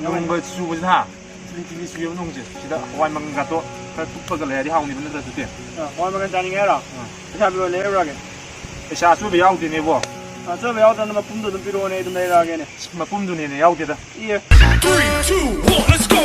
용거 수고진 하 찔링찔링 수염 농지 시다 호환 먹는 것도 뚝뚝을 내야 돼 하우니 분들 줄게 호환 먹는 자니 해라 자 비워 내려라게 샤 수비 야우디네 뭐 저 배우다는 뭐 뿜도 좀 필요하네 좀 내려라게네 뭐 뿜두네 야우디다 예 3, 2, 1, let's go!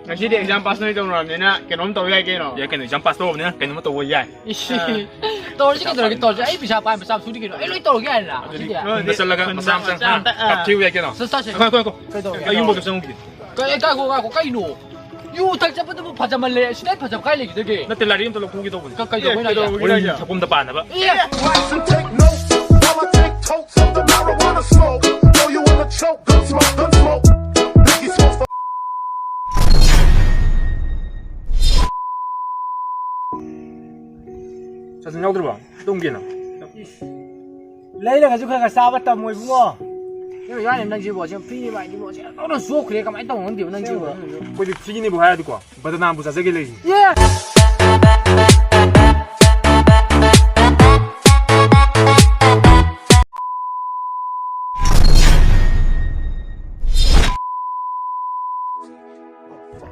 Kasi di exam pass na ito ron, na kinom to yai kino. ya cái này jump pass đâu nữa cái nó to vậy tôi chứ cái tôi cái tôi ấy bị sao phải bị sao xuống đi cái ấy lấy tôi cái này là nó sẽ là cái sam sam tập thiếu vậy cái nó sao sao coi cái tôi cái yung bộ cái cái nổ 요 탈자부터 뭐 파자만 래 시대 파자 가야 되게 되게 nó tên là điểm tôi là cũng cái đâu vậy 가까이 좀 보이나 우리 조금 더 빠나 봐 예 Relax and take notes while I take totes of the marijuana smoke. Throw you in the choke, gun smoke, gun smoke. Biggie smoke for 자선 nhau 들어봐 동기나 lấy là cái chú khai sao bắt tầm mùi cũng ngon. Nhưng mà cái này đang chịu bỏ chứ phi như vậy thì bỏ chứ nó xuống khuya cái máy tàu nó tiểu đang chịu bỏ. 거기 튀기니 뭐 해야 될 거야 바다나 부자 세게 레이 Yeah.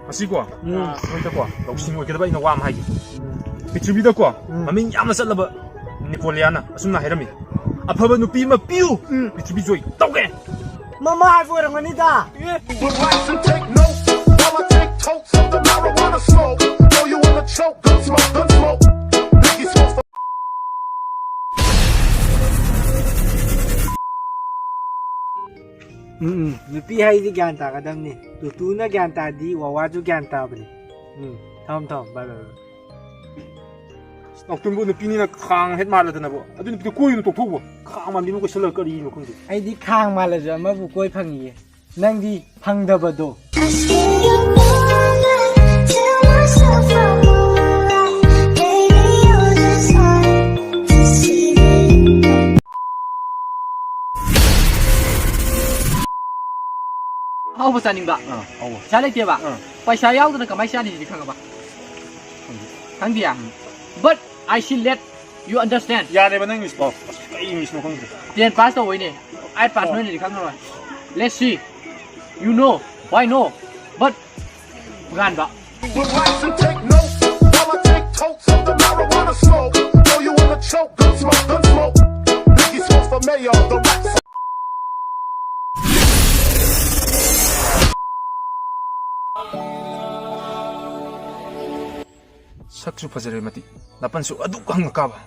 아시고 그런데 거 역시 뭐 그다 이거 와 마이 비추비다 거 마민 야마 살라바 니폴리아나 asumna 해람이 아파바 누피 마 삐우 비추비 조이 떡게 Mama hai vừa rồi đi ta. relax and take notes while I take totes of the marijuana smoke. Throw you in the choke, gun smoke, gun smoke. Biggie smoke for Nupi hai di gyan ta kadam ni. Tu na gyan ta di wawa ju gyan ta bani. Thom bye bye. 덕분부 누피니나 강 햇말라드나 뭐 아주 누피 꼬이는 또 보고 강만 미는 거 실러 거리 뭐 근데 Ai di khang mà là giờ mà vụ quay phăng gì. Nang di phăng đờ bờ đồ. Asking your number, tell myself I'm alright. Baby, you're just hard to see that. hao bớt sao nín bạ 어우 sao lấy tiền bạ phải sao yao tôi cầm sao thì khang bạ khang gì à but I should let you understand 야 내가 난 미스 봐 이 미스 뭐 근데 tiền pass rồi nè ai pass nữa thì khang rồi let's see you know why no but gan bạ relax and take notes while I take totes of the marijuana smoke. Throw you in the choke, gun smoke, gun smoke. Biggie smoke for mayor, the rap saksu pazare mati napan su aduk hang ka ba